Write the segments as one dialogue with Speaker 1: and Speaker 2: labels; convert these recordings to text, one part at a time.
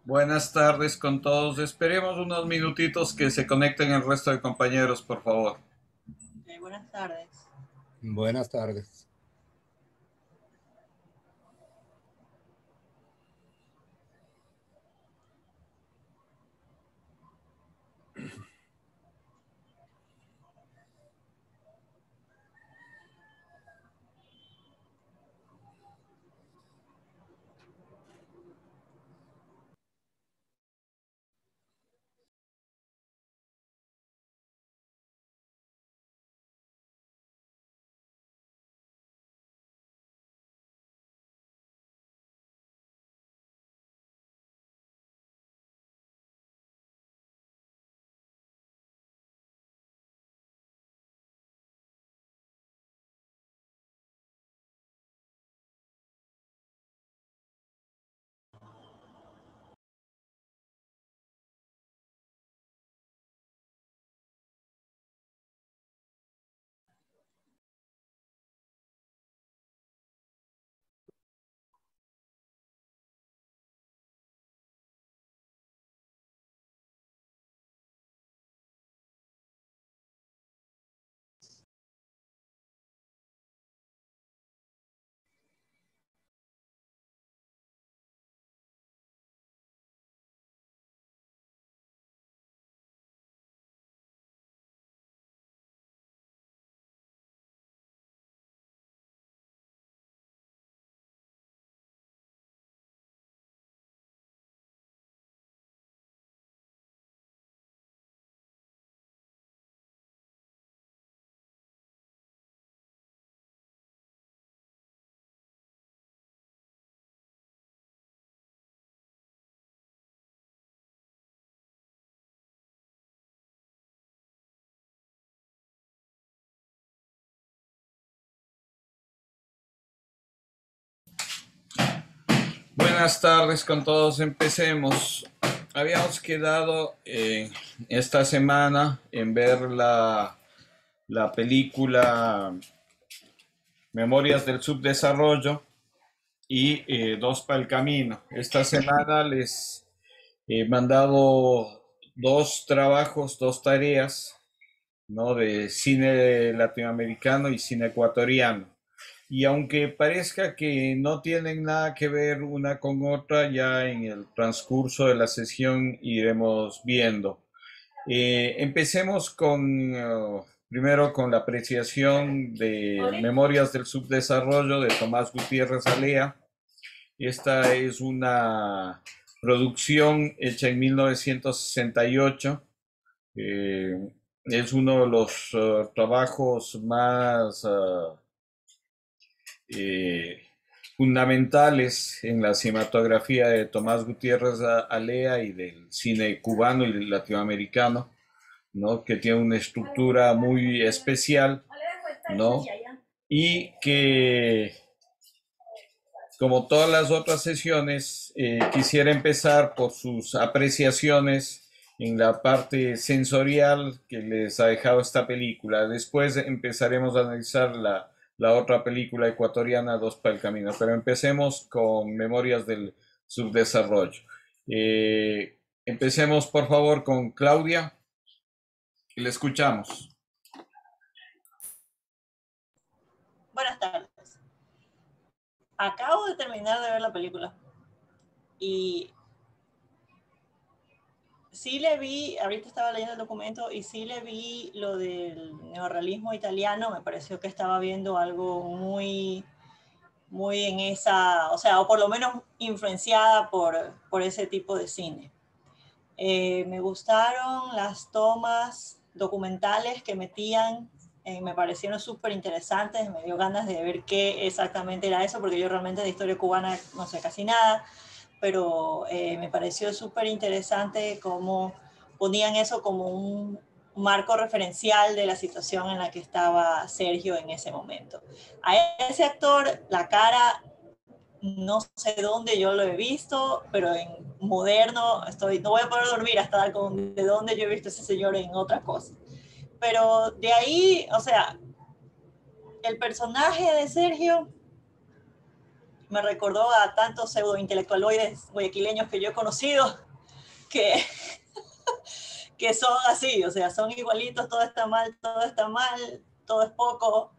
Speaker 1: Buenas tardes con todos. Esperemos unos minutitos que se conecten el resto de compañeros, por favor.
Speaker 2: Buenas tardes.
Speaker 3: Buenas tardes.
Speaker 1: Buenas tardes con todos. Empecemos. Habíamos quedado esta semana en ver la película Memorias del Subdesarrollo y Dos para el Camino. Esta semana les he mandado dos trabajos, dos tareas, ¿no? De cine latinoamericano y cine ecuatoriano. Y aunque parezca que no tienen nada que ver una con otra, ya en el transcurso de la sesión iremos viendo. Empecemos primero con la apreciación de Memorias del Subdesarrollo de Tomás Gutiérrez Alea. Esta es una producción hecha en 1968. Es uno de los trabajos más fundamentales en la cinematografía de Tomás Gutiérrez Alea y del cine cubano y latinoamericano, ¿no? Que tiene una estructura muy especial, ¿no? Y que, como todas las otras sesiones, quisiera empezar por sus apreciaciones en la parte sensorial que les ha dejado esta película. Después empezaremos a analizar la otra película ecuatoriana, Dos para el Camino. Pero empecemos con Memorias del Subdesarrollo. Empecemos, por favor, con Claudia. Le escuchamos.
Speaker 2: Buenas tardes. Acabo de terminar de ver la película y sí le vi, ahorita estaba leyendo el documento y sí le vi lo del neorrealismo italiano. Me pareció que estaba viendo algo muy muy en esa, o sea, o por lo menos influenciada por ese tipo de cine. Me gustaron las tomas documentales que metían, me parecieron súper interesantes, me dio ganas de ver qué exactamente era eso, porque yo realmente de historia cubana no sé casi nada, pero me pareció súper interesante cómo ponían eso como un marco referencial de la situación en la que estaba Sergio en ese momento. A ese actor, la cara no sé dónde yo lo he visto, pero en moderno no voy a poder dormir hasta dar con de dónde yo he visto a ese señor en otra cosa. Pero de ahí, o sea, el personaje de Sergio me recordó a tantos pseudointelectualoides guayaquileños que yo he conocido que, que son así, o sea, son igualitos, todo está mal, todo es poco,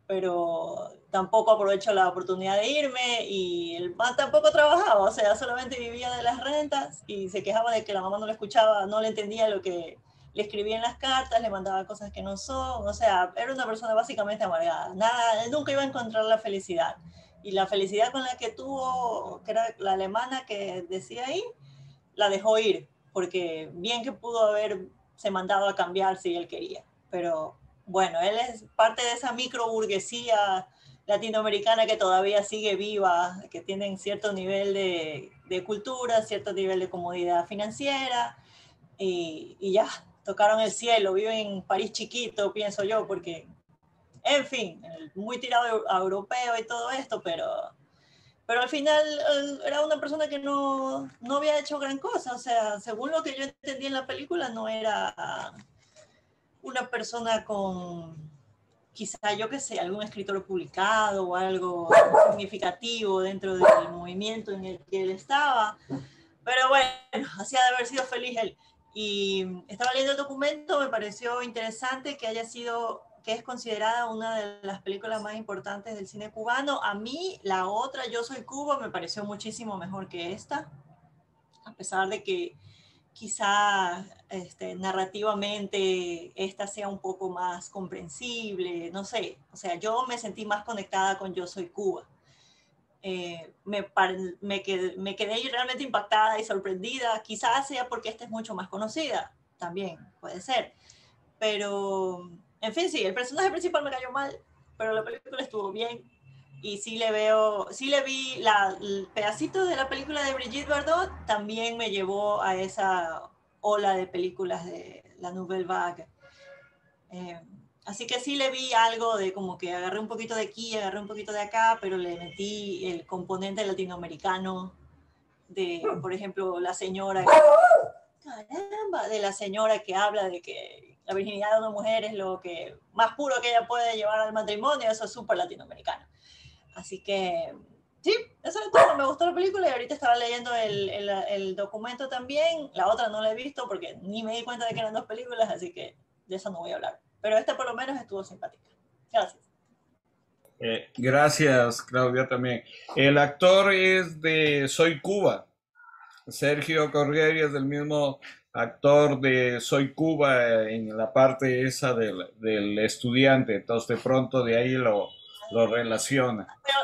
Speaker 2: pero tampoco aprovecho la oportunidad de irme y el man tampoco trabajaba, o sea, solamente vivía de las rentas y se quejaba de que la mamá no le escuchaba, no le entendía lo que le escribía en las cartas, le mandaba cosas que no son, o sea, era una persona básicamente amargada, nada, él nunca iba a encontrar la felicidad. Y la felicidad con la que tuvo, que era la alemana que decía ahí, la dejó ir, porque bien que pudo haberse mandado a cambiar si él quería, pero bueno, él es parte de esa microburguesía latinoamericana que todavía sigue viva, que tienen cierto nivel de cultura, cierto nivel de comodidad financiera, y ya, tocaron el cielo, viven en París chiquito, pienso yo, porque, en fin, muy tirado a europeo y todo esto, pero al final era una persona que no había hecho gran cosa, o sea, según lo que yo entendí en la película, no era una persona con, quizá yo qué sé, algún escritor publicado o algo significativo dentro del movimiento en el que él estaba, pero bueno, hacía de haber sido feliz él. Y estaba leyendo el documento, me pareció interesante que haya sido, que es considerada una de las películas más importantes del cine cubano. A mí, la otra, Yo Soy Cuba, me pareció muchísimo mejor que esta, a pesar de que quizá narrativamente esta sea un poco más comprensible, no sé, o sea, yo me sentí más conectada con Yo Soy Cuba. Me quedé realmente impactada y sorprendida, quizás sea porque esta es mucho más conocida, también puede ser, pero en fin, sí, el personaje principal me cayó mal, pero la película estuvo bien y sí le vi el pedacito de la película de Brigitte Bardot, también me llevó a esa ola de películas de la Nouvelle Vague. Eh, Así que sí le vi algo de como que agarré un poquito de aquí, agarré un poquito de acá, pero le metí el componente latinoamericano de, por ejemplo, la señora, caramba, de la señora que habla de que la virginidad de una mujer es lo que más puro que ella puede llevar al matrimonio, eso es súper latinoamericano. Así que sí, eso es todo, me gustó la película y ahorita estaba leyendo el documento también, la otra no la he visto porque ni me di cuenta de que eran dos películas, así que de eso no voy a hablar. Pero esta por lo menos estuvo simpática. Gracias.
Speaker 1: Gracias, Claudia, también. El actor es de Soy Cuba. Sergio Corrieri es el mismo actor de Soy Cuba en la parte esa del estudiante. Entonces, de pronto de ahí lo relaciona.
Speaker 2: Pero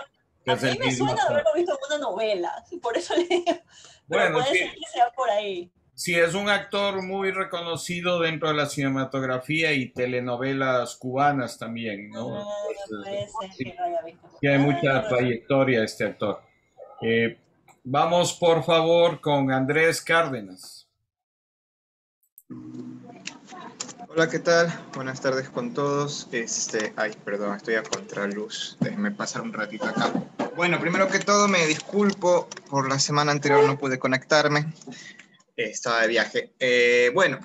Speaker 1: Que
Speaker 2: a
Speaker 1: es el
Speaker 2: mí me
Speaker 1: mismo
Speaker 2: suena
Speaker 1: actor.
Speaker 2: haberlo visto en una novela, por eso le digo, pero
Speaker 1: Bueno,
Speaker 2: puede ser
Speaker 1: sí,
Speaker 2: que sea por ahí.
Speaker 1: sí, es un actor muy reconocido dentro de la cinematografía y telenovelas cubanas también, ¿no? Entonces,
Speaker 2: Puede ser que
Speaker 1: sí,
Speaker 2: lo haya visto.
Speaker 1: tiene
Speaker 2: Con
Speaker 1: mucha
Speaker 2: razón.
Speaker 1: trayectoria este actor. Eh, Vamos, por favor, con Andrés Cárdenas.
Speaker 4: Hola, ¿qué tal? Buenas tardes con todos. Ay, perdón, estoy a contraluz. Déjenme pasar un ratito acá. Bueno, primero que todo me disculpo por la semana anterior no pude conectarme. Estaba de viaje. Bueno,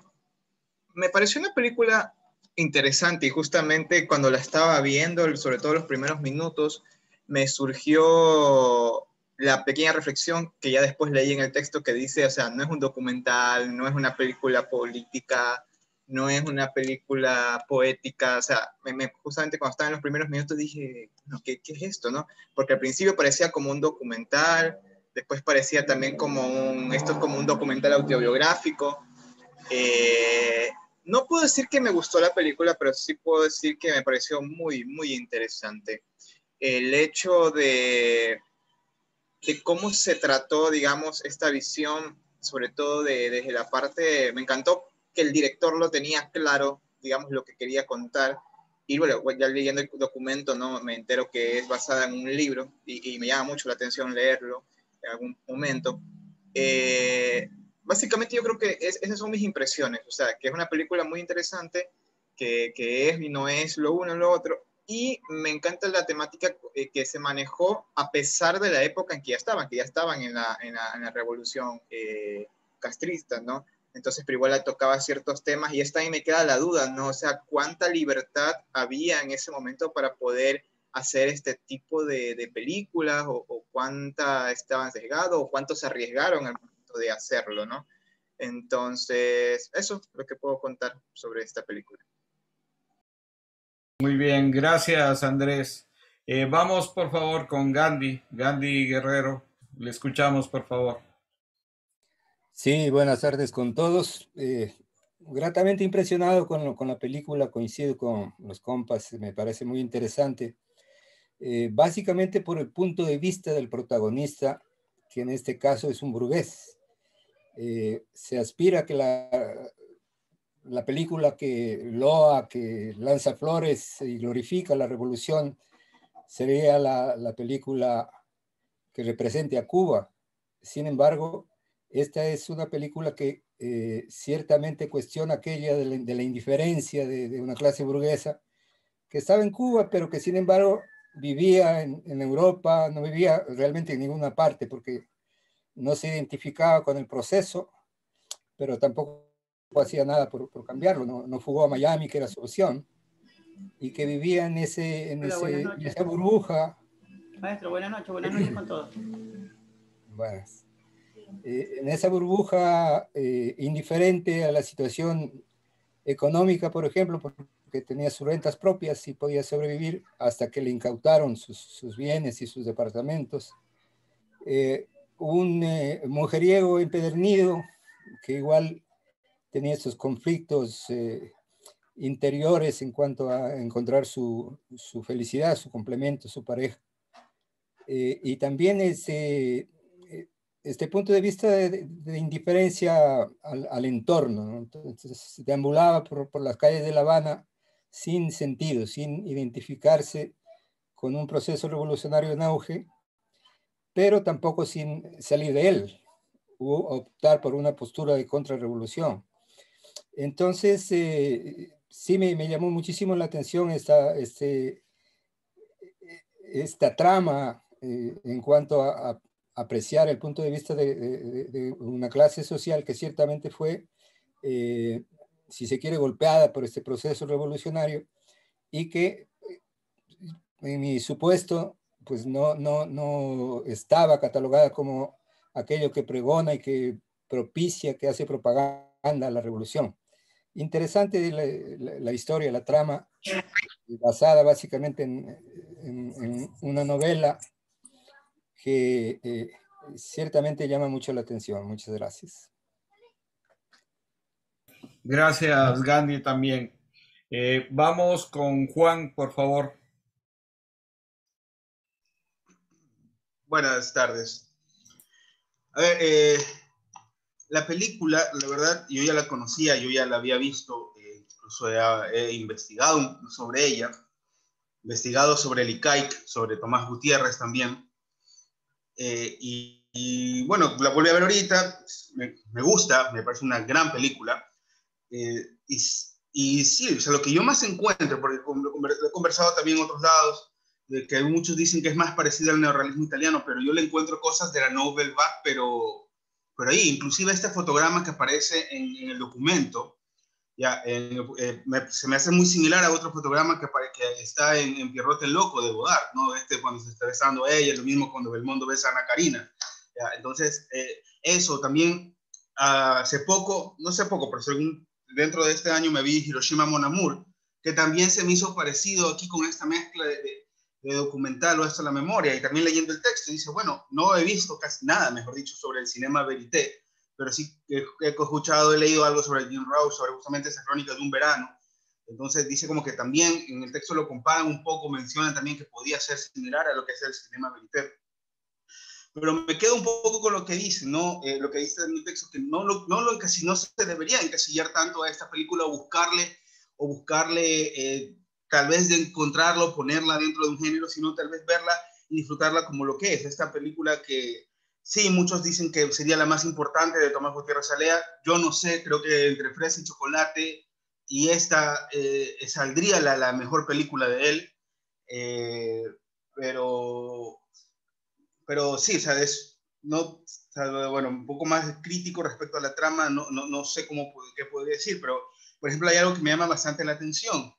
Speaker 4: me pareció una película interesante y justamente cuando la estaba viendo, sobre todo los primeros minutos, me surgió la pequeña reflexión que ya después leí en el texto que dice, o sea, no es un documental, no es una película política, no es una película poética, o sea, justamente cuando estaba en los primeros minutos dije, no, ¿qué es esto, no? Porque al principio parecía como un documental, después parecía también esto es como un documental autobiográfico, eh, no puedo decir que me gustó la película, pero sí puedo decir que me pareció muy, muy interesante. el hecho de cómo se trató, digamos, esta visión, sobre todo desde la parte, me encantó que el director lo tenía claro, digamos, lo que quería contar. Y bueno, ya leyendo el documento, ¿no? Me entero que es basada en un libro y me llama mucho la atención leerlo en algún momento. Básicamente yo creo que esas son mis impresiones, o sea, que es una película muy interesante, que es y no es lo uno o lo otro, y me encanta la temática que se manejó a pesar de la época en que ya estaban en la revolución castrista, ¿no? Entonces, pero igual le tocaba ciertos temas y esta ahí me queda la duda, ¿no? O sea, ¿cuánta libertad había en ese momento para poder hacer este tipo de películas o cuánta estaban sesgados o cuánto se arriesgaron al momento de hacerlo, ¿no? Entonces, eso es lo que puedo contar sobre esta película.
Speaker 1: Muy bien, gracias Andrés. Vamos por favor con Gandhi, Gandhi Guerrero. Le escuchamos por favor.
Speaker 3: Sí, buenas tardes con todos. Gratamente impresionado con la película, coincido con los compas, me parece muy interesante. Básicamente por el punto de vista del protagonista, que en este caso es un burgués. Se aspira a que la película que loa, que lanza flores y glorifica la revolución, sería la película que represente a Cuba. Sin embargo, esta es una película que ciertamente cuestiona aquella de la indiferencia de una clase burguesa que estaba en Cuba, pero que sin embargo vivía en Europa, no vivía realmente en ninguna parte porque no se identificaba con el proceso, pero tampoco hacía nada por cambiarlo, no fugó a Miami, que era su opción, y que vivía
Speaker 5: Hola,
Speaker 3: en esa burbuja.
Speaker 5: Maestro, buenas noches con todos.
Speaker 3: Buenas. En esa burbuja indiferente a la situación económica, por ejemplo, porque tenía sus rentas propias y podía sobrevivir hasta que le incautaron sus bienes y sus departamentos. Un mujeriego empedernido que igual tenía estos conflictos interiores en cuanto a encontrar su felicidad, su complemento, su pareja. Y también este punto de vista de indiferencia al entorno, ¿no? Entonces deambulaba por las calles de La Habana sin sentido, sin identificarse con un proceso revolucionario en auge, pero tampoco sin salir de él, o optar por una postura de contrarrevolución. Entonces, sí me llamó muchísimo la atención esta trama en cuanto a apreciar el punto de vista de una clase social que ciertamente fue, si se quiere, golpeada por este proceso revolucionario y que, en mi supuesto, pues no estaba catalogada como aquello que pregona y que propicia, que hace propaganda a la revolución. Interesante la historia, la trama, basada básicamente en una novela que ciertamente llama mucho la atención. Muchas gracias.
Speaker 1: Gracias Gandhi también. Vamos con Juan, por favor.
Speaker 6: Buenas tardes. A ver, la película, la verdad, yo ya la conocía, yo ya la había visto, incluso he investigado sobre ella, investigado sobre el ICAIC, sobre Tomás Gutiérrez también, y bueno, la volví a ver ahorita, me gusta, me parece una gran película, y sí, o sea, lo que yo más encuentro, porque lo he conversado también en otros lados, de que muchos dicen que es más parecido al neorrealismo italiano, pero yo le encuentro cosas de la Nouvelle Vague, pero ahí, inclusive este fotograma que aparece en el documento, ya, se me hace muy similar a otro fotograma que está en Pierrot el Loco de Godard, ¿no? Cuando se está besando a ella, lo mismo cuando Belmondo besa a Ana Karina. ¿Ya? Entonces, eso también, hace poco, no sé poco, pero dentro de este año me vi Hiroshima Mon Amour, que también se me hizo parecido aquí con esta mezcla de documental o hasta la memoria, y también leyendo el texto, dice, bueno, no he visto casi nada, mejor dicho, sobre el cinema verité, pero sí he escuchado, he leído algo sobre Jim Rouse, sobre justamente esa crónica de un verano, Entonces dice como que también en el texto lo comparan un poco, mencionan también que podía ser similar a lo que es el cinema verité. Pero me quedo un poco con lo que dice, ¿no? Lo que dice en el texto, que casi no se debería encasillar tanto a esta película o buscarle tal vez de encontrarlo, ponerla dentro de un género, sino tal vez verla y disfrutarla como lo que es. Esta película que sí, muchos dicen que sería la más importante de Tomás Gutiérrez Alea. Yo no sé, creo que entre Fresa y Chocolate y esta saldría la mejor película de él. Eh, pero pero sí, ¿sabes? No, o sea, bueno, un poco más crítico respecto a la trama, no sé qué podría decir, pero por ejemplo hay algo que me llama bastante la atención,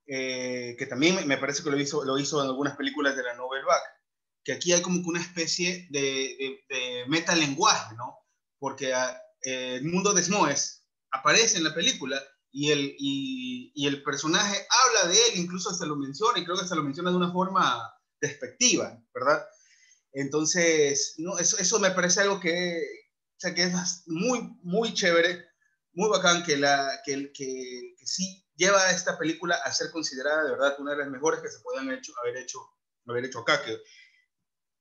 Speaker 6: que también me parece que lo hizo en algunas películas de la Nouvelle Vague, que aquí hay como que una especie de metalenguaje, ¿no? Porque el mundo de Smoes aparece en la película y el personaje habla de él, incluso se lo menciona, y creo que se lo menciona de una forma despectiva, ¿verdad? Entonces, no, eso me parece algo o sea, que es muy chévere, muy bacán, que sí lleva a esta película a ser considerada de verdad una de las mejores que se podían haber hecho acá.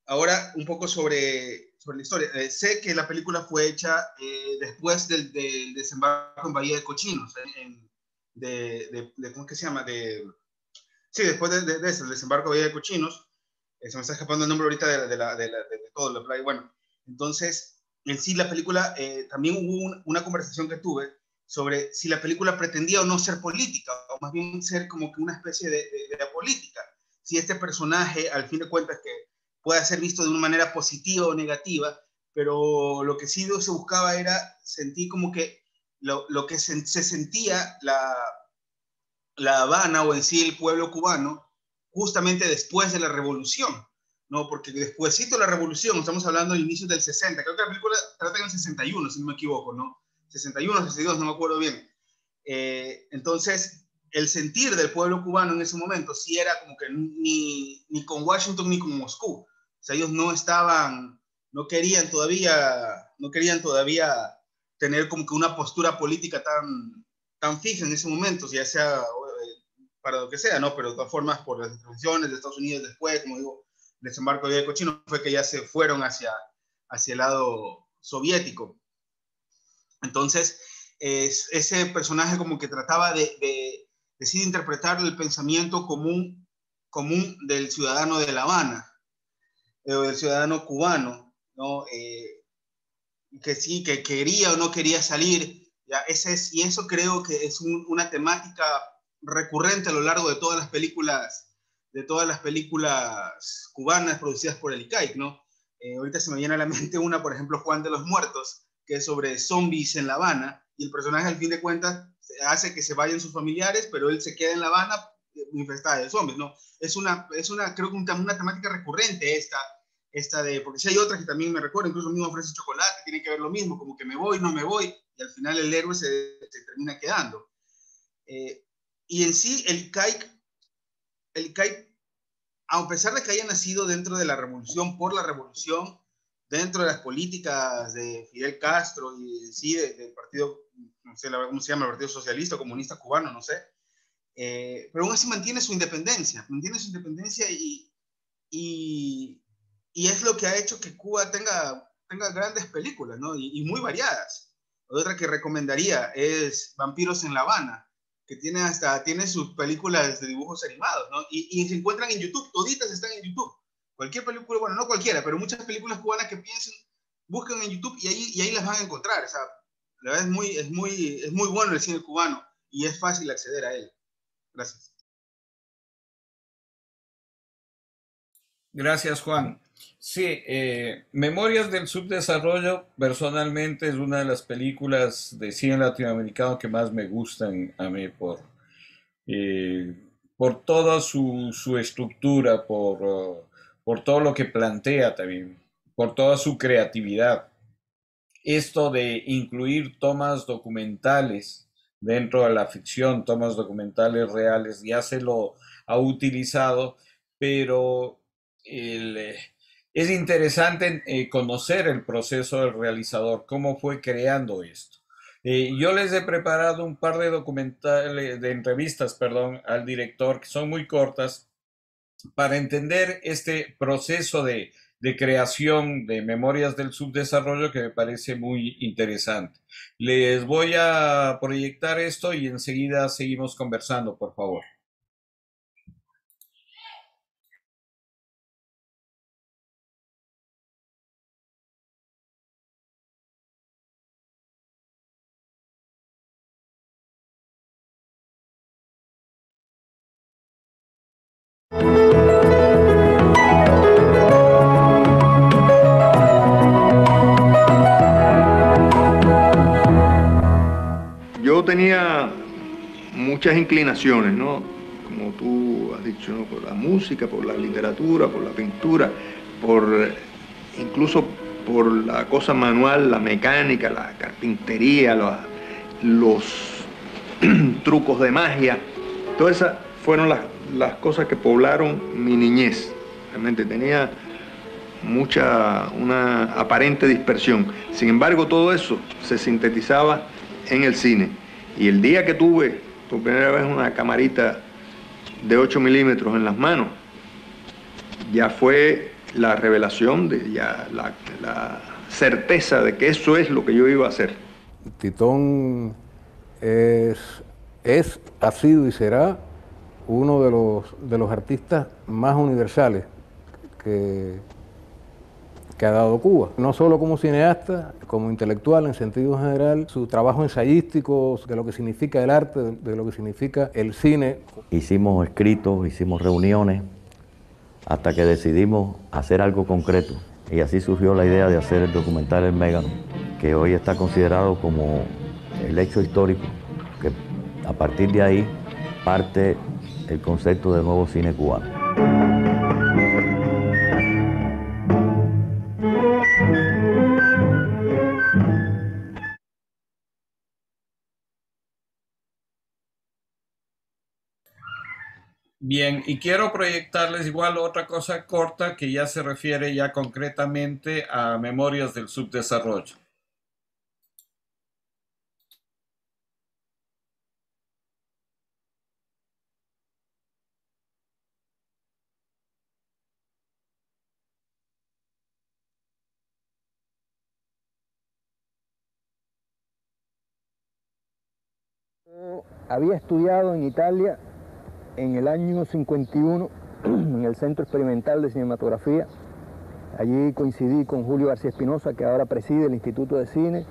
Speaker 6: Ahora, un poco sobre la historia. Sé que la película fue hecha después del desembarco en Bahía de Cochinos, ¿cómo es que se llama? Sí, después de ese, el desembarco de Bahía de Cochinos. Se me está escapando el nombre ahorita de todo lo playa. Bueno, entonces, en sí la película, también hubo una conversación que tuve sobre si la película pretendía o no ser política, o más bien ser como que una especie de apolítica. Si este personaje, al fin de cuentas, que pueda ser visto de una manera positiva o negativa, pero lo que sí se buscaba era sentir como que lo que se sentía la Habana o en sí el pueblo cubano justamente después de la revolución, ¿no? Porque despuésito de la revolución, estamos hablando de inicios del 60, creo que la película trata en el 61, si no me equivoco, ¿no? 61, 62, no me acuerdo bien. Entonces, el sentir del pueblo cubano en ese momento sí era como que ni con Washington ni con Moscú. O sea, ellos no querían todavía tener como que una postura política tan fija en ese momento, ya sea para lo que sea, ¿no? Pero de todas formas, por las intervenciones de Estados Unidos después, como digo, el desembarco de Cochino, fue que ya se fueron hacia el lado soviético. Entonces, ese personaje como que trataba de decir interpretar el pensamiento común del ciudadano de La Habana, del ciudadano cubano, ¿no? Que sí, que quería o no quería salir. ¿Ya? Y eso creo que es una temática recurrente a lo largo de todas las películas cubanas producidas por el ICAIC, ¿no? Ahorita se me viene a la mente una, por ejemplo, Juan de los Muertos, que es sobre zombies en La Habana, y el personaje al fin de cuentas hace que se vayan sus familiares, pero él se queda en La Habana infestada de zombies, ¿no? Creo que una temática recurrente porque si hay otras que también me recuerdo, incluso el mismo Ofrece Chocolate, tiene que ver lo mismo, como que me voy, no me voy, y al final el héroe se termina quedando. Y en sí, el ICAIC, a pesar de que haya nacido dentro de la revolución, por la revolución, dentro de las políticas de Fidel Castro y sí del partido, no sé la verdad cómo se llama, el Partido Socialista o Comunista Cubano, no sé, pero aún así mantiene su independencia y es lo que ha hecho que Cuba tenga grandes películas, ¿no? Y muy variadas. Otra que recomendaría es Vampiros en La Habana, que tiene sus películas de dibujos animados, ¿no? Y se encuentran en YouTube, toditas están en YouTube. Cualquier película, bueno, no cualquiera, pero muchas películas cubanas que piensen, busquen en YouTube y ahí las van a encontrar. O sea, la verdad es muy bueno el cine cubano y es fácil acceder a él. Gracias.
Speaker 1: Gracias, Juan. Sí, Memorias del Subdesarrollo personalmente es una de las películas de cine latinoamericano que más me gustan a mí eh, por toda su estructura, por todo lo que plantea también, por toda su creatividad. Esto de incluir tomas documentales dentro de la ficción, tomas documentales reales, ya se lo ha utilizado, pero el, eh, es interesante conocer el proceso del realizador, cómo fue creando esto. Yo les he preparado un par de documentales, de entrevistas, perdón, al director, que son muy cortas, para entender este proceso de creación de Memorias del Subdesarrollo que me parece muy interesante. Les voy a proyectar esto y enseguida seguimos conversando, por favor.
Speaker 7: Yo tenía muchas inclinaciones, ¿no? Como tú has dicho, ¿no? Por la música, por la literatura, por la pintura, incluso por la cosa manual, la mecánica, la carpintería, los trucos de magia. Todas esas fueron las cosas que poblaron mi niñez. Realmente tenía una aparente dispersión. Sin embargo, todo eso se sintetizaba en el cine. Y el día que tuve por primera vez una camarita de 8 milímetros en las manos, ya fue la revelación, la certeza de que eso es lo que yo iba a hacer.
Speaker 8: Titón ha sido y será uno de los artistas más universales que ha dado Cuba. No solo como cineasta, como intelectual en sentido general, su trabajo ensayístico, de lo que significa el arte, de lo que significa el cine.
Speaker 9: Hicimos escritos, hicimos reuniones, hasta que decidimos hacer algo concreto. Y así surgió la idea de hacer el documental El Mégano, que hoy está considerado como el hecho histórico, que a partir de ahí parte el concepto del nuevo cine cubano.
Speaker 1: Bien, y quiero proyectarles igual otra cosa corta que ya se refiere ya concretamente a Memorias del Subdesarrollo.
Speaker 3: Había estudiado en Italia en el año 51 en el Centro Experimental de Cinematografía. Allí coincidí con Julio García Espinosa, que ahora preside el Instituto de Cine.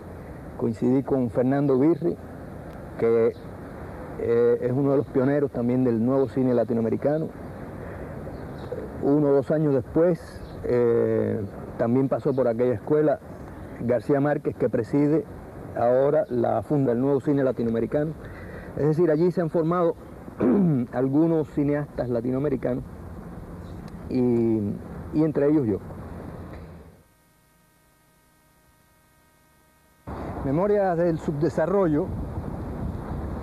Speaker 3: Coincidí con Fernando Birri, que es uno de los pioneros también del nuevo cine latinoamericano. 1 o 2 años después, también pasó por aquella escuela García Márquez, que preside ahora funda el nuevo cine latinoamericano. Es decir, allí se han formado algunos cineastas latinoamericanos y entre ellos yo. Memorias del Subdesarrollo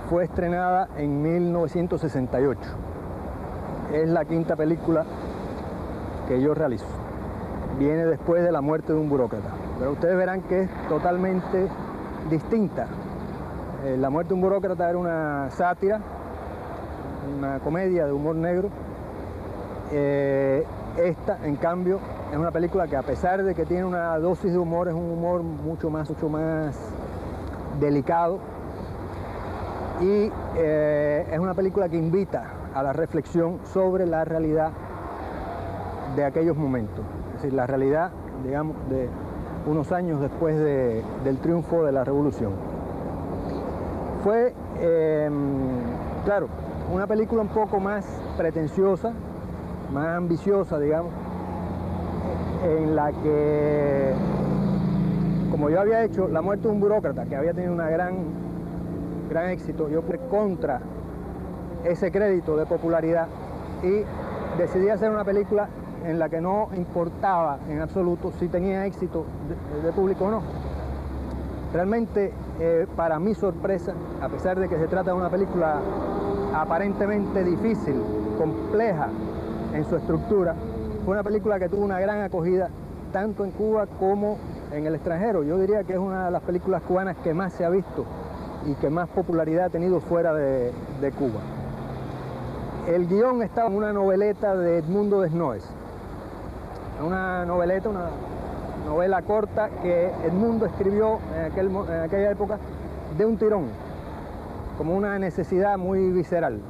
Speaker 3: fue estrenada en 1968. Es la 5ª película que yo realizo. Viene después de La muerte de un burócrata. Pero ustedes verán que es totalmente distinta. La muerte de un burócrata era una sátira, una comedia de humor negro. Esta, en cambio, es una película que, a pesar de que tiene una dosis de humor, es un humor mucho más delicado. Y es una película que invita a la reflexión sobre la realidad de aquellos momentos. Es decir, la realidad, digamos, de unos años después del triunfo de la revolución. Fue, claro, una película un poco más pretenciosa, más ambiciosa, digamos, en la que, como yo había hecho La muerte de un burócrata, que había tenido un gran éxito, yo fui contra ese crédito de popularidad y decidí hacer una película en la que no importaba en absoluto si tenía éxito de público o no. Realmente, para mi sorpresa, a pesar de que se trata de una película aparentemente difícil, compleja en su estructura, fue una película que tuvo una gran acogida tanto en Cuba como en el extranjero. Yo diría que es una de las películas cubanas que más se ha visto y que más popularidad ha tenido fuera de Cuba. El guión está en una noveleta de Edmundo Desnoes. Una noveleta, una novela corta que Edmundo escribió en aquella época de un tirón, como una necesidad muy visceral.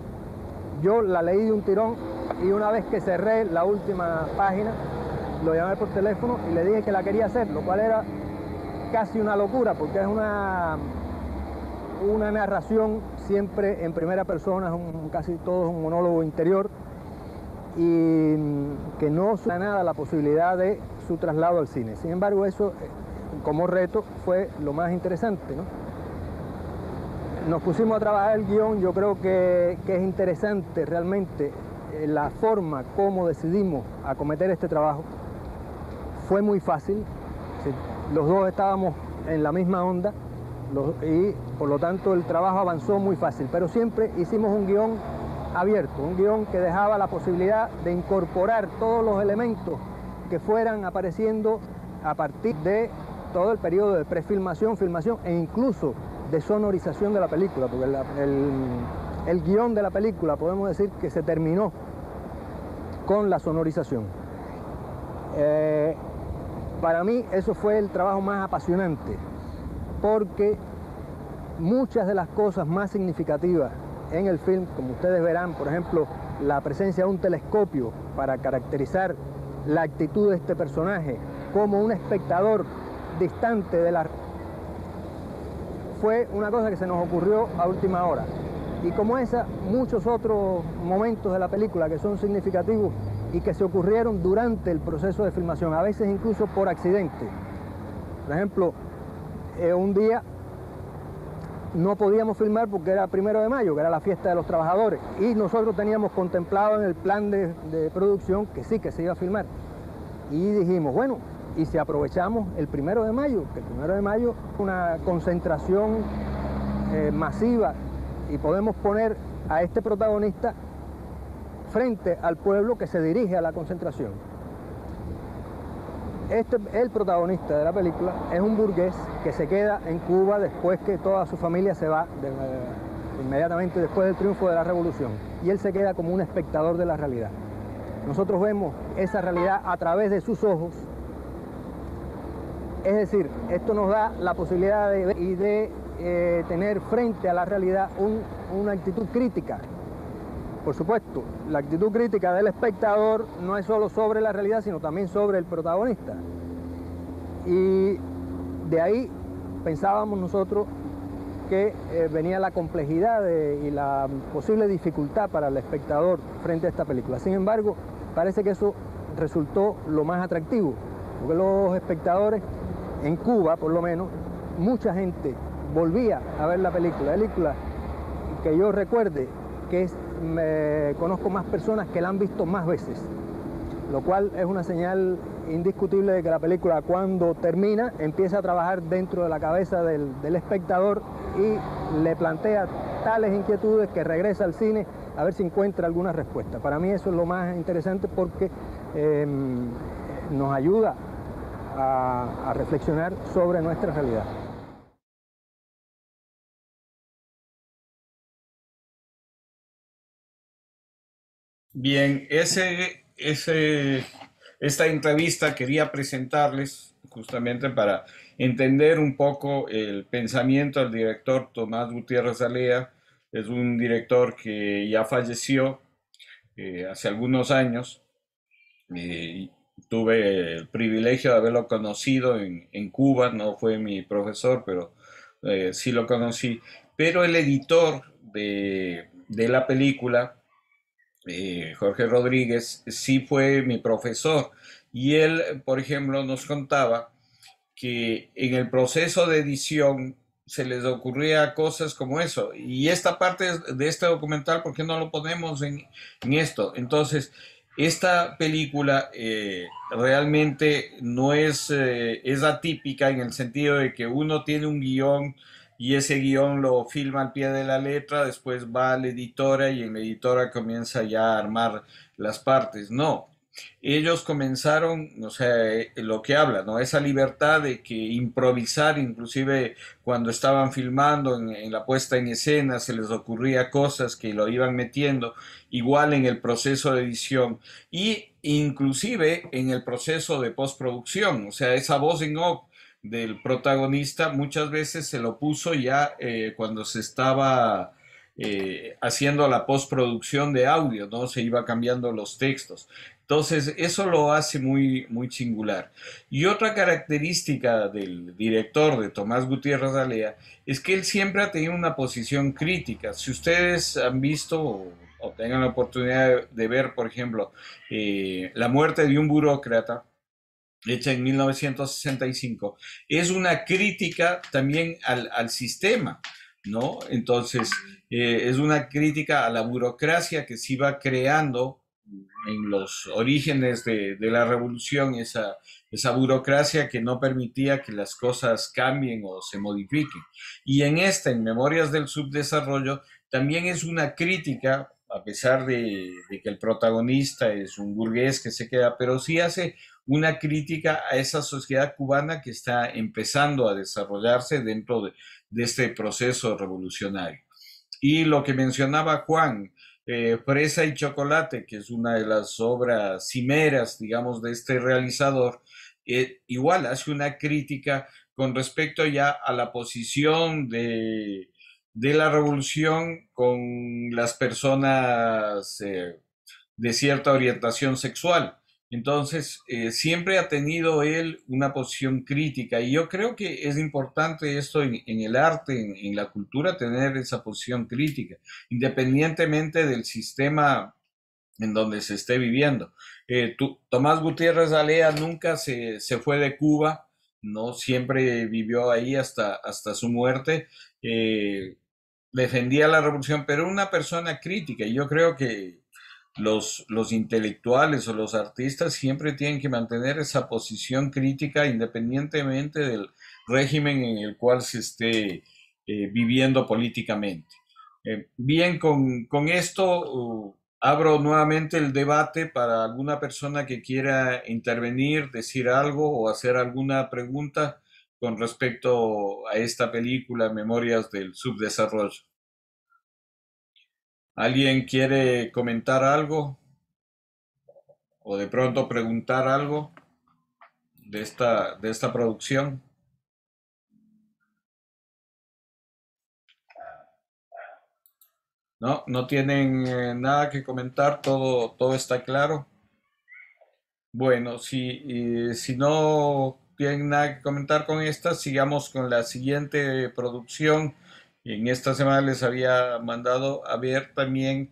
Speaker 3: Yo la leí de un tirón y una vez que cerré la última página, lo llamé por teléfono y le dije que la quería hacer, lo cual era casi una locura, porque es una narración siempre en primera persona, casi todo es un monólogo interior, y que no suena nada la posibilidad de su traslado al cine. Sin embargo, eso como reto fue lo más interesante, ¿no? Nos pusimos a trabajar el guión. Yo creo que es interesante realmente la forma como decidimos acometer este trabajo. Fue muy fácil, los dos estábamos en la misma onda y por lo tanto el trabajo avanzó muy fácil, pero siempre hicimos un guión abierto, un guión que dejaba la posibilidad de incorporar todos los elementos que fueran apareciendo a partir de todo el periodo de prefilmación, filmación e incluso de sonorización de la película, porque el guión de la película podemos decir que se terminó con la sonorización. Para mí eso fue el trabajo más apasionante, porque muchas de las cosas más significativas en el film, como ustedes verán, por ejemplo, la presencia de un telescopio para caracterizar la actitud de este personaje como un espectador distante de la... fue una cosa que se nos ocurrió a última hora. Y como esa, muchos otros momentos de la película que son significativos y que se ocurrieron durante el proceso de filmación, a veces incluso por accidente. Por ejemplo, un día no podíamos filmar porque era 1 de mayo, que era la fiesta de los trabajadores, y nosotros teníamos contemplado en el plan de producción que sí, que se iba a filmar. Y dijimos, bueno, ¿y si aprovechamos el 1 de mayo? Que el 1 de mayo es una concentración masiva y podemos poner a este protagonista frente al pueblo que se dirige a la concentración. El protagonista de la película es un burgués que se queda en Cuba después que toda su familia se va, inmediatamente después del triunfo de la revolución, y él se queda como un espectador de la realidad. Nosotros vemos esa realidad a través de sus ojos, es decir, esto nos da la posibilidad de tener frente a la realidad una actitud crítica. Por supuesto, la actitud crítica del espectador no es solo sobre la realidad, sino también sobre el protagonista. Y de ahí pensábamos nosotros que venía la complejidad y la posible dificultad para el espectador frente a esta película. Sin embargo, parece que eso resultó lo más atractivo, porque los espectadores, en Cuba por lo menos, mucha gente volvía a ver la película que yo recuerde que conozco más personas que la han visto más veces, lo cual es una señal indiscutible de que la película, cuando termina, empieza a trabajar dentro de la cabeza del espectador y le plantea tales inquietudes que regresa al cine a ver si encuentra alguna respuesta. Para mí eso es lo más interesante, porque nos ayuda a reflexionar sobre nuestra realidad.
Speaker 1: Bien, esta entrevista quería presentarles justamente para entender un poco el pensamiento del director Tomás Gutiérrez Alea. Es un director que ya falleció hace algunos años. Tuve el privilegio de haberlo conocido en Cuba, no fue mi profesor, pero sí lo conocí. Pero el editor de la película, Jorge Rodríguez, sí fue mi profesor, y él, por ejemplo, nos contaba que en el proceso de edición se les ocurría cosas como eso, y esta parte de este documental, ¿por qué no lo ponemos en esto? Entonces, esta película realmente no es atípica, en el sentido de que uno tiene un guión y ese guión lo filma al pie de la letra, después va a la editora y en la editora comienza ya a armar las partes. No, ellos comenzaron, o sea, lo que habla, ¿no? Esa libertad de que improvisar, inclusive cuando estaban filmando en la puesta en escena, se les ocurría cosas que lo iban metiendo, igual en el proceso de edición y inclusive en el proceso de postproducción, o sea, esa voz en off del protagonista muchas veces se lo puso ya cuando se estaba haciendo la postproducción de audio, ¿no? Se iba cambiando los textos. Entonces, eso lo hace muy, muy singular. Y otra característica del director, de Tomás Gutiérrez Alea, es que él siempre ha tenido una posición crítica. Si ustedes han visto o tengan la oportunidad de ver, por ejemplo, La muerte de un burócrata, hecha en 1965, es una crítica también al sistema, ¿no? Entonces, es una crítica a la burocracia que se iba creando en los orígenes de la revolución, esa burocracia que no permitía que las cosas cambien o se modifiquen. Y en esta, en Memorias del Subdesarrollo, también es una crítica, a pesar de que el protagonista es un burgués que se queda, pero sí hace una crítica a esa sociedad cubana que está empezando a desarrollarse dentro de este proceso revolucionario. Y lo que mencionaba Juan, Fresa y Chocolate, que es una de las obras cimeras, digamos, de este realizador, igual hace una crítica con respecto ya a la posición de la revolución con las personas de cierta orientación sexual. Entonces, siempre ha tenido él una posición crítica y yo creo que es importante esto en el arte, en la cultura, tener esa posición crítica, independientemente del sistema en donde se esté viviendo. Tomás Gutiérrez Alea nunca se fue de Cuba, ¿no? Siempre vivió ahí hasta su muerte. Defendía la revolución, pero era una persona crítica y yo creo que los intelectuales o los artistas siempre tienen que mantener esa posición crítica independientemente del régimen en el cual se esté viviendo políticamente. Bien, con esto abro nuevamente el debate para alguna persona que quiera intervenir, decir algo o hacer alguna pregunta con respecto a esta película, Memorias del Subdesarrollo. ¿Alguien quiere comentar algo o de pronto preguntar algo de esta producción? No, no tienen nada que comentar, todo está claro. Bueno, si no tienen nada que comentar con esta, sigamos con la siguiente producción. En esta semana les había mandado a ver también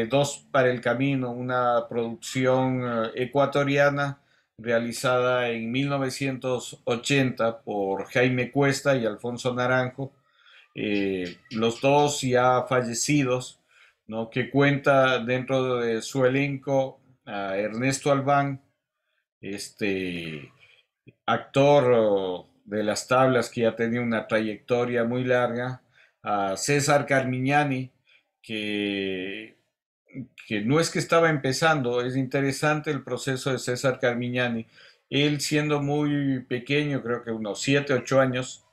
Speaker 1: Dos para el Camino, una producción ecuatoriana realizada en 1980 por Jaime Cuesta y Alfonso Naranjo, los dos ya fallecidos, ¿no? Que cuenta dentro de su elenco a Ernesto Albán, este actor de las tablas que ya tenía una trayectoria muy larga, a César Carmignani, que, que no es que estaba empezando, es interesante el proceso de César Carmignani. Él siendo muy pequeño, creo que unos 7, 8 años,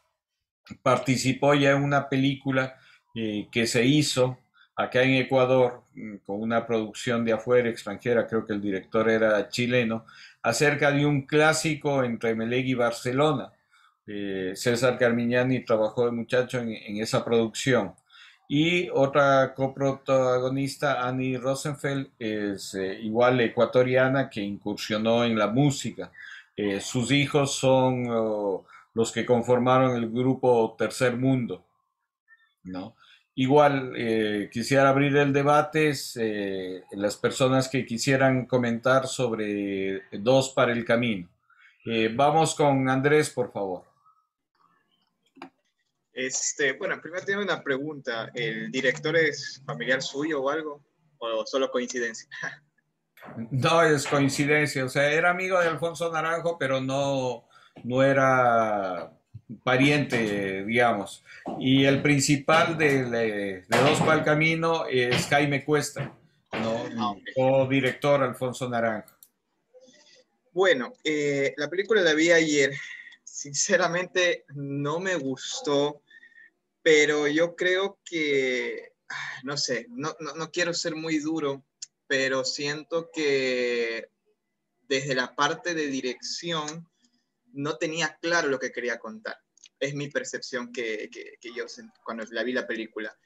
Speaker 1: participó ya en una película que se hizo acá en Ecuador, con una producción de afuera, extranjera, creo que el director era chileno, acerca de un clásico entre Emelec y Barcelona. César Carmignani trabajó de muchacho en esa producción. Y otra coprotagonista, Annie Rosenfeld, es igual ecuatoriana que incursionó en la música. Sus hijos son los que conformaron el grupo Tercer Mundo, ¿no? Igual, quisiera abrir el debate, las personas que quisieran comentar sobre Dos para el Camino. Vamos con Andrés, por favor.
Speaker 4: Bueno, primero tengo una pregunta. ¿El director es familiar suyo o algo? ¿O solo coincidencia?
Speaker 1: No, es coincidencia. O sea, era amigo de Alfonso Naranjo, pero no era pariente, digamos. Y el principal de Dos para el Camino es Jaime Cuesta, ¿no? Co-director Alfonso Naranjo.
Speaker 4: Bueno, la película la vi ayer. Sinceramente, no me gustó, pero yo creo que, no sé, no quiero ser muy duro, pero siento que desde la parte de dirección no tenía claro lo que quería contar. Es mi percepción que yo sentí cuando la vi la película.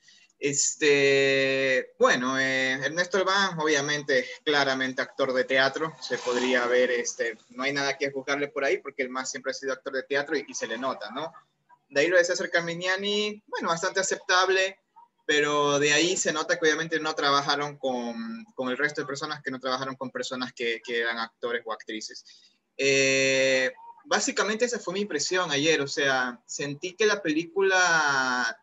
Speaker 4: Bueno, Ernesto Albán, obviamente, claramente actor de teatro, se podría ver, no hay nada que juzgarle por ahí, porque el más siempre ha sido actor de teatro y se le nota, ¿no? De ahí lo de César Carmignani, bueno, bastante aceptable, pero de ahí se nota que obviamente no trabajaron con el resto de personas, que no trabajaron con personas que eran actores o actrices. Básicamente esa fue mi impresión ayer, o sea, sentí que la película,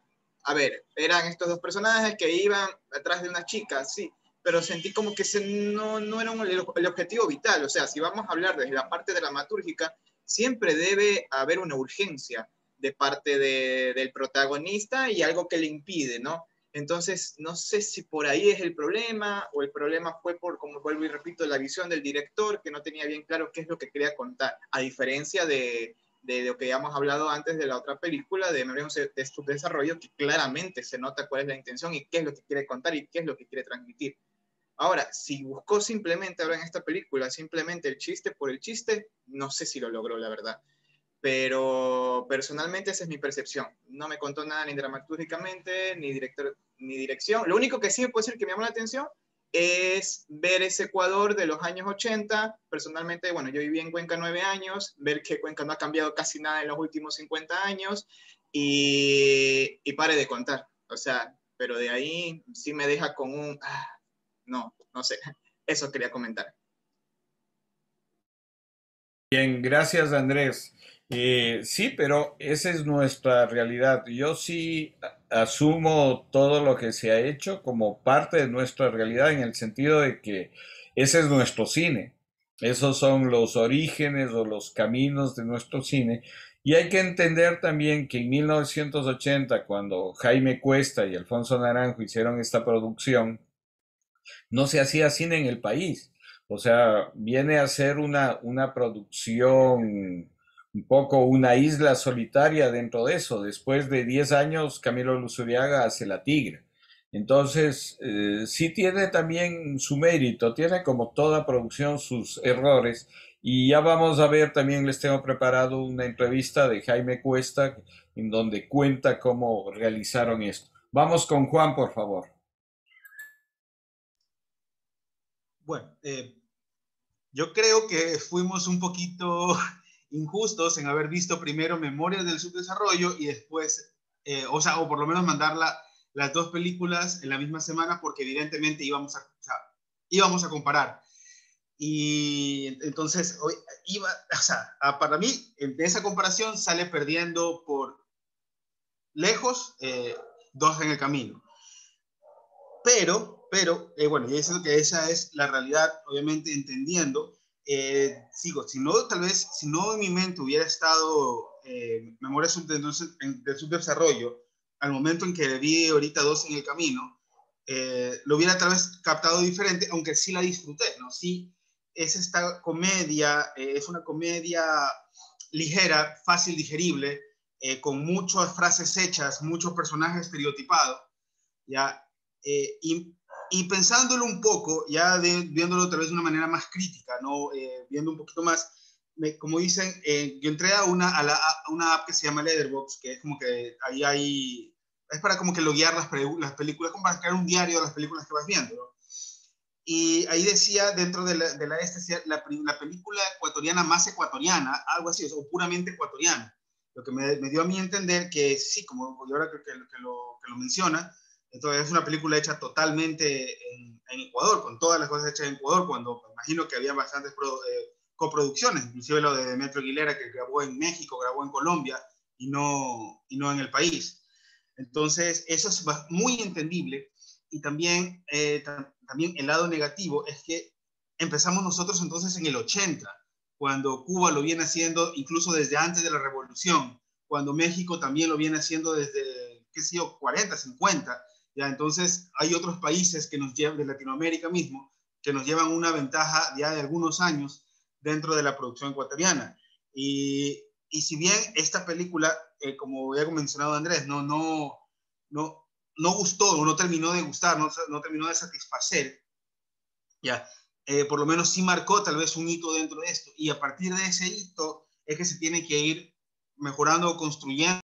Speaker 4: a ver, eran estos dos personajes que iban atrás de una chica, sí, pero sentí como que no era el objetivo vital, o sea, si vamos a hablar desde la parte dramatúrgica, siempre debe haber una urgencia de parte del protagonista y algo que le impide, ¿no? Entonces, no sé si por ahí es el problema o el problema fue por, como vuelvo y repito, la visión del director, que no tenía bien claro qué es lo que quería contar, a diferencia de lo que ya hemos hablado antes de la otra película, de Memorias de Subdesarrollo, que claramente se nota cuál es la intención y qué es lo que quiere contar y qué es lo que quiere transmitir. Ahora, si buscó simplemente ahora en esta película, simplemente el chiste por el chiste, no sé si lo logró, la verdad. Pero personalmente esa es mi percepción. No me contó nada ni dramatúrgicamente, ni dirección. Lo único que sí me puedo decir que me llamó la atención es ver ese Ecuador de los años 80. Personalmente, bueno, yo viví en Cuenca 9 años, ver que Cuenca no ha cambiado casi nada en los últimos 50 años y pare de contar. O sea, pero de ahí sí me deja con un... no sé. Eso quería comentar.
Speaker 1: Bien, gracias Andrés. Sí, pero esa es nuestra realidad. Yo sí asumo todo lo que se ha hecho como parte de nuestra realidad en el sentido de que ese es nuestro cine. Esos son los orígenes o los caminos de nuestro cine. Y hay que entender también que en 1980, cuando Jaime Cuesta y Alfonso Naranjo hicieron esta producción, no se hacía cine en el país. O sea, viene a ser una producción, un poco una isla solitaria dentro de eso. Después de 10 años, Camilo Luzuriaga hace La Tigra. Entonces, sí tiene también su mérito, tiene como toda producción sus errores. Y ya vamos a ver, también les tengo preparado una entrevista de Jaime Cuesta en donde cuenta cómo realizaron esto. Vamos con Juan, por favor.
Speaker 6: Bueno, yo creo que fuimos un poquito injustos en haber visto primero Memorias del Subdesarrollo y después, o por lo menos mandar las dos películas en la misma semana, porque evidentemente íbamos a comparar. Y entonces, para mí, de esa comparación sale perdiendo por lejos Dos en el Camino. Pero bueno, y eso que esa es la realidad, obviamente entendiendo, tal vez, si no en mi mente hubiera estado Memorias del Subdesarrollo, al momento en que vi ahorita Dos en el Camino, lo hubiera tal vez captado diferente, aunque sí la disfruté, ¿no? Sí, es esta comedia, es una comedia ligera, fácil, digerible, con muchas frases hechas, muchos personajes estereotipados, ¿ya? Y pensándolo un poco, ya viéndolo otra vez de una manera más crítica, ¿no? Viendo un poquito más, como dicen, yo entré a una app que se llama Letterboxd, que es como que ahí es para como que loguear las películas, como para crear un diario de las películas que vas viendo, ¿no? Y ahí decía, dentro de la película ecuatoriana más ecuatoriana, algo así, o puramente ecuatoriana. Lo que me dio a mí a entender que sí, como yo ahora que lo menciona, entonces es una película hecha totalmente en Ecuador, con todas las cosas hechas en Ecuador, cuando me imagino que había bastantes coproducciones, inclusive lo de Demetrio Aguilera, que grabó en México, grabó en Colombia, y no en el país. Entonces, eso es muy entendible. Y también el lado negativo es que empezamos nosotros entonces en el 80, cuando Cuba lo viene haciendo incluso desde antes de la revolución, cuando México también lo viene haciendo desde, 40, 50. ¿Ya? Entonces hay otros países que nos llevan, de Latinoamérica mismo, que nos llevan una ventaja ya de algunos años dentro de la producción ecuatoriana. Y si bien esta película, como había mencionado Andrés, no gustó, o no terminó de gustar, no terminó de satisfacer, ya, por lo menos sí marcó tal vez un hito dentro de esto, y a partir de ese hito es que se tiene que ir mejorando o construyendo